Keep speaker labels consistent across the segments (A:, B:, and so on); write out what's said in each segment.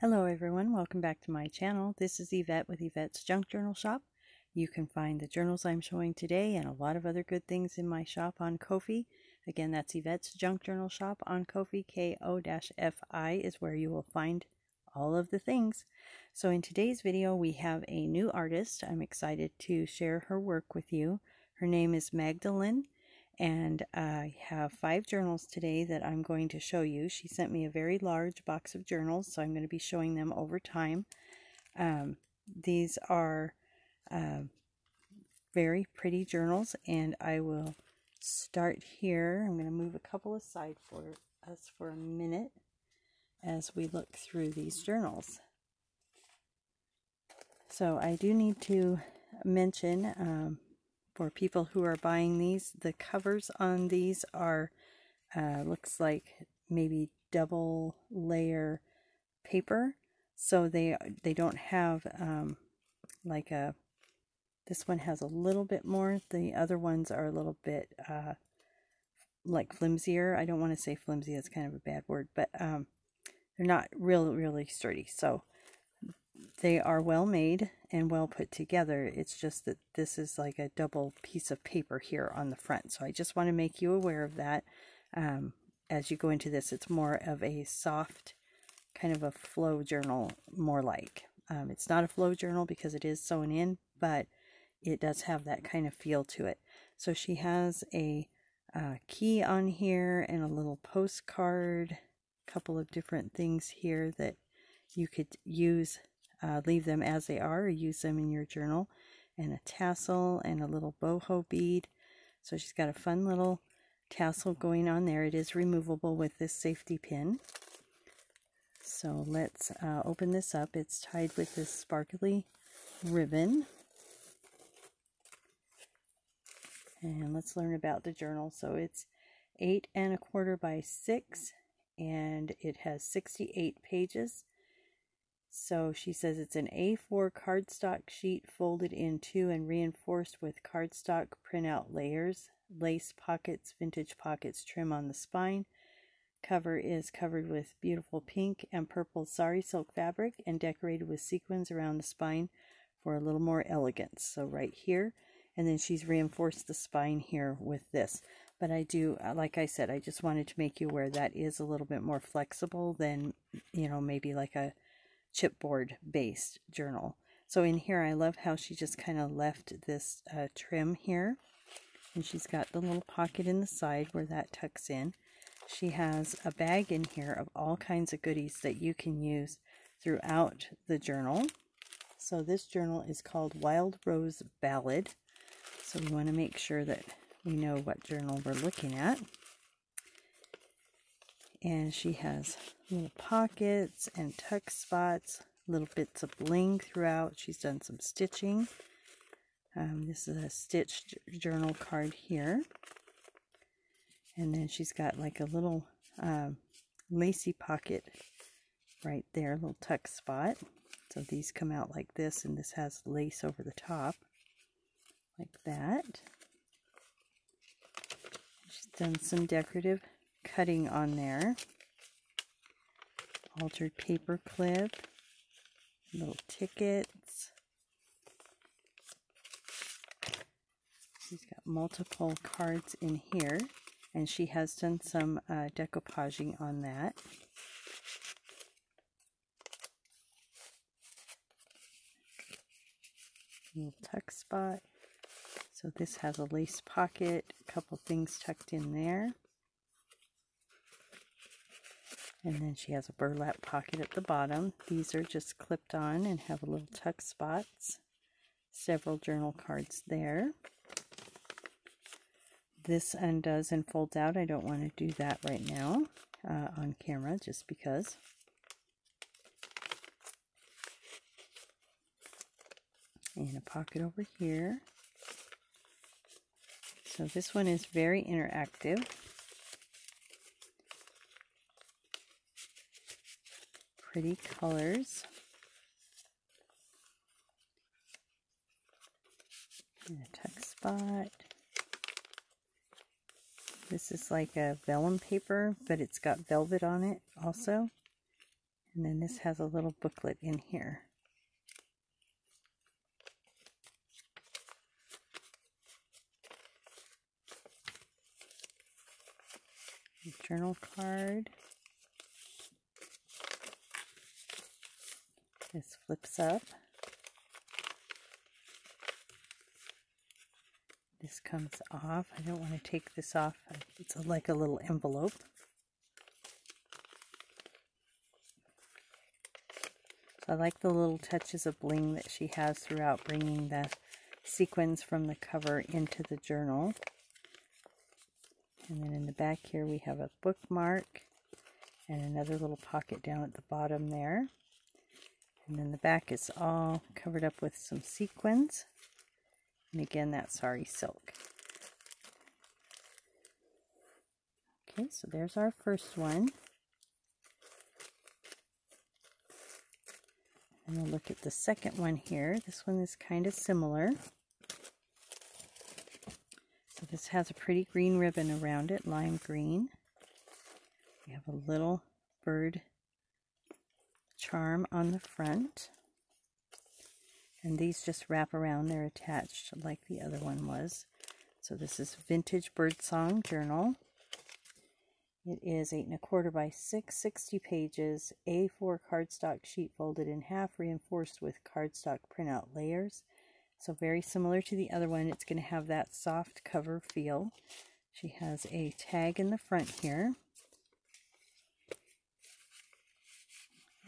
A: Hello everyone, welcome back to my channel. This is Yvette with Yvette's Junk Journal Shop. You can find the journals I'm showing today and a lot of other good things in my shop on Ko-fi. Again, that's Yvette's Junk Journal Shop on Ko-fi. Ko-fi is where you will find all of the things. So in today's video we have a new artist. I'm excited to share her work with you. Her name is Magdelen. And I have 5 journals today that I'm going to show you. She sent me a very large box of journals, so I'm going to be showing them over time. These are very pretty journals, and I will start here. I'm going to move a couple aside for us for a minute as we look through these journals. So I do need to mention for people who are buying these, the covers on these are looks like maybe double layer paper, so they don't have like a, this one has a little bit more, the other ones are a little bit like flimsier. I don't want to say flimsy, it's kind of a bad word, but they're not really sturdy. So they are well made and well put together. It's just that this is like a double piece of paper here on the front. So I just want to make you aware of that. As you go into this, it's more of a soft kind of a flow journal, more like. It's not a flow journal because it is sewn in, but it does have that kind of feel to it. So she has a key on here and a little postcard, a couple of different things here that you could use. Leave them as they are or use them in your journal, and a tassel and a little boho bead. So she's got a fun little tassel going on there. It is removable with this safety pin. So let's open this up. It's tied with this sparkly ribbon. And let's learn about the journal. So it's 8 1/4 by 6, and it has 68 pages. So she says it's an A4 cardstock sheet folded in 2 and reinforced with cardstock printout layers, lace pockets, vintage pockets, trim on the spine. Cover is covered with beautiful pink and purple sari silk fabric and decorated with sequins around the spine for a little more elegance. So right here, and then she's reinforced the spine here with this. But I do, like I said, I just wanted to make you aware that is a little bit more flexible than, you know, maybe like a chipboard based journal. So in here I love how she just kind of left this trim here, and she's got the little pocket in the side where that tucks in. She has a bag in here of all kinds of goodies that you can use throughout the journal. So this journal is called Wild Rose Ballad, so we want to make sure that we know what journal we're looking at. And she has little pockets and tuck spots, little bits of bling throughout. She's done some stitching. This is a stitched journal card here. And then she's got like a little lacy pocket right there, a little tuck spot. So these come out like this, and this has lace over the top, like that. She's done some decorative cutting on there. Altered paper clip, little tickets. She's got multiple cards in here, and she has done some decoupaging on that. Little tuck spot. So this has a lace pocket, a couple things tucked in there. And then she has a burlap pocket at the bottom. These are just clipped on and have a little tuck spots. Several journal cards there. This undoes and folds out. I don't want to do that right now on camera, just because. And a pocket over here. So this one is very interactive. Pretty colors. And a tuck spot. This is like a vellum paper, but it's got velvet on it also. And then this has a little booklet in here. Journal card. This flips up. This comes off. I don't want to take this off. It's like a little envelope. So I like the little touches of bling that she has throughout, bringing the sequins from the cover into the journal. And then in the back here we have a bookmark and another little pocket down at the bottom there. And then the back is all covered up with some sequins. And again, that sari silk. Okay, so there's our first one. And we'll look at the second one here. This one is kind of similar. So this has a pretty green ribbon around it, lime green. We have a little bird charm on the front. And these just wrap around. They're attached like the other one was. So this is Vintage Birdsong Journal. It is 8 1/4 by 6, 60 pages, A4 cardstock sheet folded in half, reinforced with cardstock printout layers. So very similar to the other one. It's going to have that soft cover feel. She has a tag in the front here.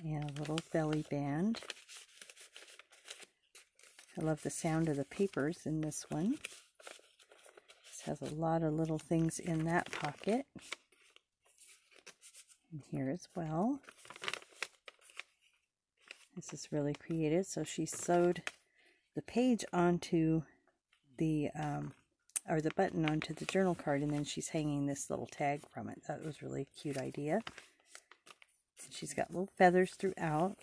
A: And a little belly band. I love the sound of the papers in this one. This has a lot of little things in that pocket. And here as well. This is really creative. So she sewed the page onto the, or the button onto the journal card, and then she's hanging this little tag from it. That was really a cute idea. She's got little feathers throughout.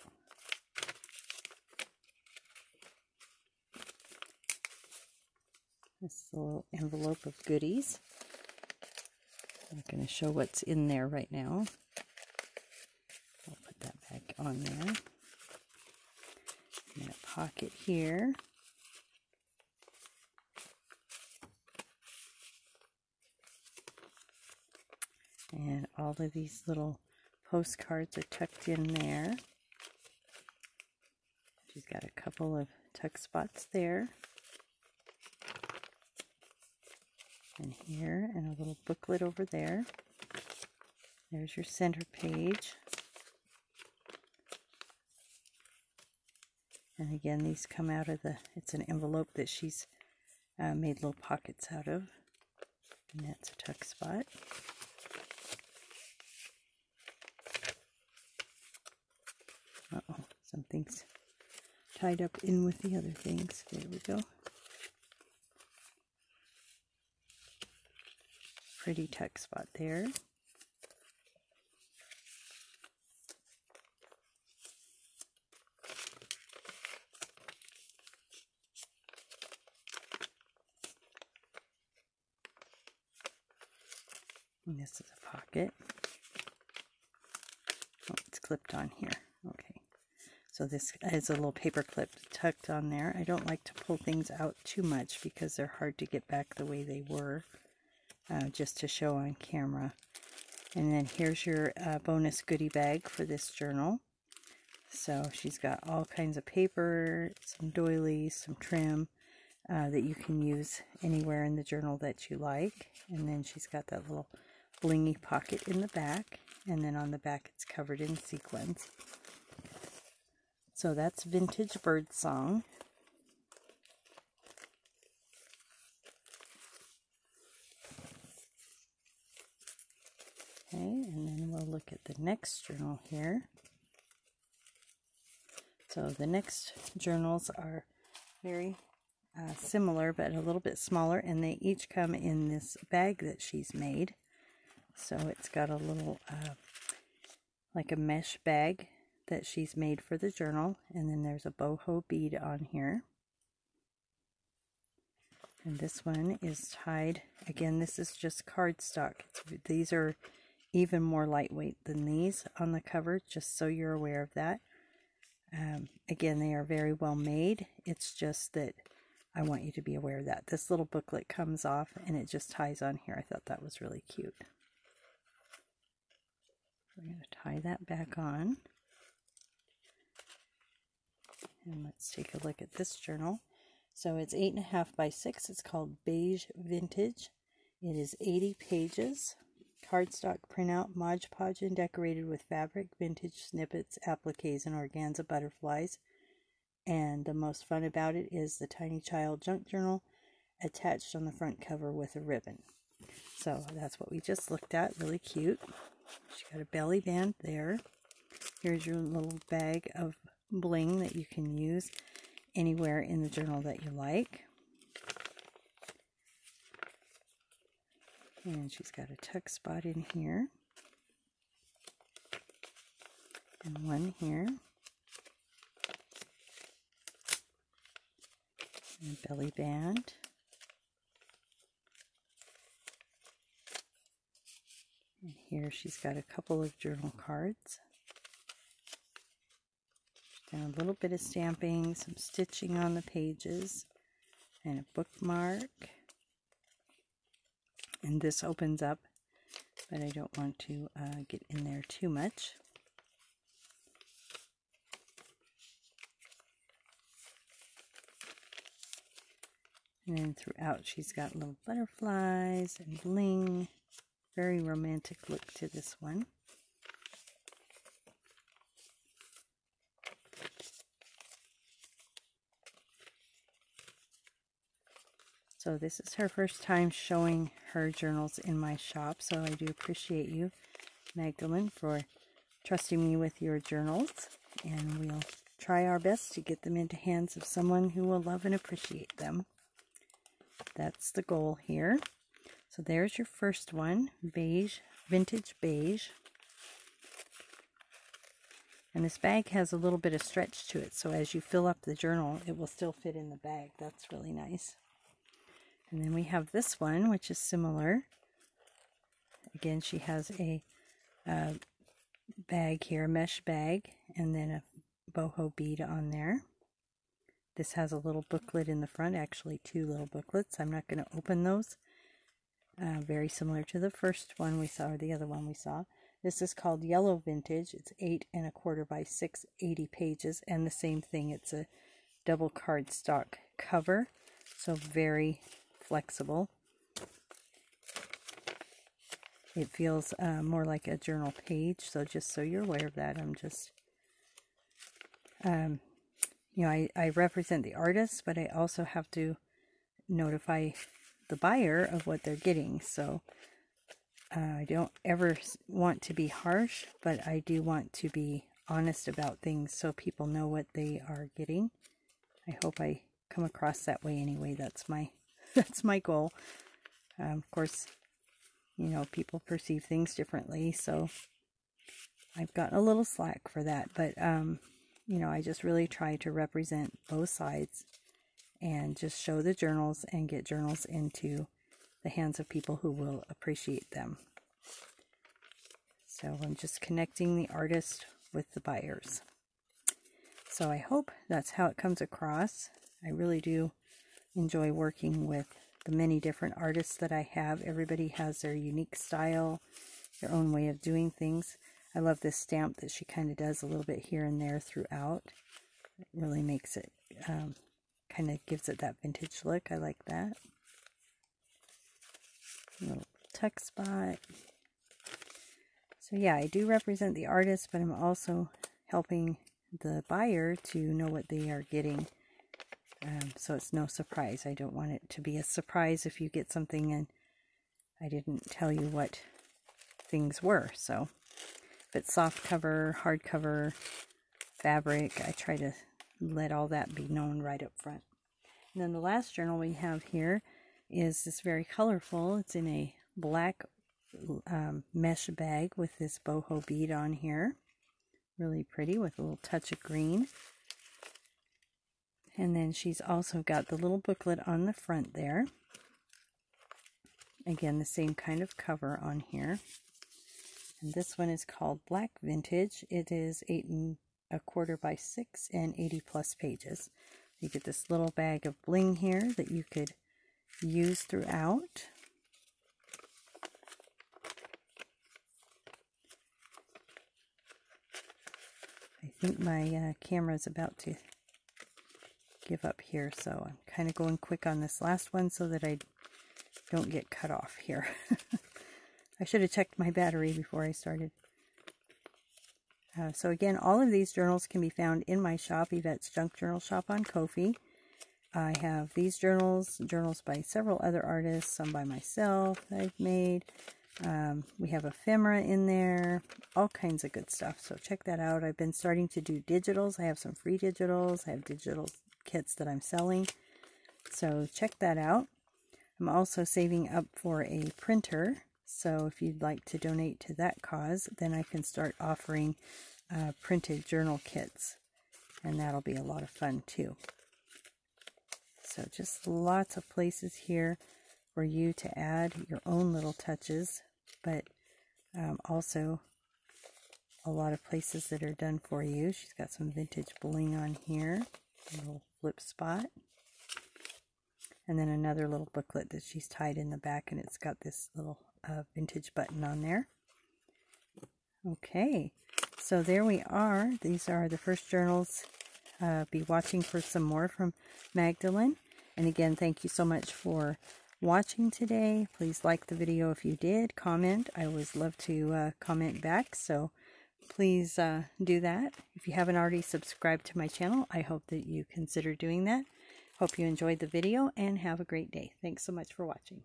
A: This little envelope of goodies. I'm not going to show what's in there right now. I'll put that back on there. And a pocket here. And all of these little postcards are tucked in there. She's got a couple of tuck spots there. And here, and a little booklet over there. There's your center page. And again, these come out of it's an envelope that she's made little pockets out of. And that's a tuck spot. Uh-oh, something's tied up in with the other things. There we go. Pretty tuck spot there. And this is a pocket. Oh, it's clipped on here. Okay. So this is a little paper clip tucked on there. I don't like to pull things out too much because they're hard to get back the way they were, just to show on camera. And then here's your bonus goodie bag for this journal. So she's got all kinds of paper, some doilies, some trim that you can use anywhere in the journal that you like. And then she's got that little blingy pocket in the back, and then on the back it's covered in sequins. So that's Vintage Birdsong. Okay, and then we'll look at the next journal here. So the next journals are very similar, but a little bit smaller, and they each come in this bag that she's made. So it's got a little, like a mesh bag that she's made for the journal, and then there's a boho bead on here. And this one is tied, again, this is just cardstock. These are even more lightweight than these on the cover, just so you're aware of that. Again, they are very well made. It's just that I want you to be aware of that. This little booklet comes off and it just ties on here. I thought that was really cute. We're going to tie that back on. And let's take a look at this journal. So it's 8.5 by 6. It's called Beige Vintage. It is 80 pages. Cardstock printout, Mod Podge and decorated with fabric, vintage snippets, appliques, and organza butterflies. And the most fun about it is the Tiny Child Junk Journal attached on the front cover with a ribbon. So that's what we just looked at. Really cute. She got a belly band there. Here's your little bag of bling that you can use anywhere in the journal that you like. And she's got a tuck spot in here. And one here. And a belly band. And here she's got a couple of journal cards. And a little bit of stamping, some stitching on the pages, and a bookmark. And this opens up, but I don't want to get in there too much. And then throughout she's got little butterflies and bling. Very romantic look to this one. So this is her first time showing her journals in my shop, so I do appreciate you, Magdelen, for trusting me with your journals, and we'll try our best to get them into hands of someone who will love and appreciate them. That's the goal here. So there's your first one, Beige, Vintage Beige. And this bag has a little bit of stretch to it, so as you fill up the journal, it will still fit in the bag. That's really nice. And then we have this one, which is similar. Again, she has a bag here, a mesh bag, and then a boho bead on there. This has a little booklet in the front, actually 2 little booklets. I'm not going to open those. Very similar to the first one we saw, or the other one we saw. This is called Yellow Vintage. It's 8.25 by 6, 80 pages, and the same thing. It's a double cardstock cover, so very flexible. It feels more like a journal page, so just so you're aware of that, I'm just, you know, I represent the artist, but I also have to notify the buyer of what they're getting, so I don't ever want to be harsh, but I do want to be honest about things so people know what they are getting. I hope I come across that way anyway. That's my goal. Of course, you know, people perceive things differently, so I've gotten a little slack for that, but you know, I just really try to represent both sides and just show the journals and get journals into the hands of people who will appreciate them. So I'm just connecting the artist with the buyers. So I hope that's how it comes across. I really do enjoy working with the many different artists that I have. Everybody has their unique style, their own way of doing things. I love this stamp that she kind of does a little bit here and there throughout. It really makes it, kind of gives it that vintage look. I like that. A little tuck spot. So yeah, I do represent the artist, but I'm also helping the buyer to know what they are getting. So it's no surprise. I don't want it to be a surprise if you get something and I didn't tell you what things were. So if it's soft cover, hard cover, fabric, I try to let all that be known right up front. And then the last journal we have here is this very colorful. It's in a black mesh bag with this boho bead on here. Really pretty with a little touch of green. And then she's also got the little booklet on the front there. Again, the same kind of cover on here. And this one is called Black Vintage. It is 8 1/4 by 6 and 80 plus pages. You get this little bag of bling here that you could use throughout. I think my camera is about to give up here, so I'm kind of going quick on this last one so that I don't get cut off here. I should have checked my battery before I started. So again, all of these journals can be found in my shop, Yvette's Junk Journal Shop on Ko-fi. I have these journals by several other artists, some by myself that I've made. We have ephemera in there, all kinds of good stuff. So check that out. I've been starting to do digitals. I have some free digitals. I have digital kits that I'm selling. So check that out. I'm also saving up for a printer. So if you'd like to donate to that cause, then I can start offering printed journal kits. And that'll be a lot of fun too. So just lots of places here for you to add your own little touches, but also a lot of places that are done for you. She's got some vintage bling on here, a little flip spot, and then another little booklet that she's tied in the back, and it's got this little vintage button on there. Okay, so there we are. These are the first journals. Be watching for some more from Magdelen. And again, thank you so much for watching today. Please like the video if you did. Comment. I always love to comment back, so please do that. If you haven't already subscribed to my channel, I hope that you consider doing that. Hope you enjoyed the video and have a great day. Thanks so much for watching.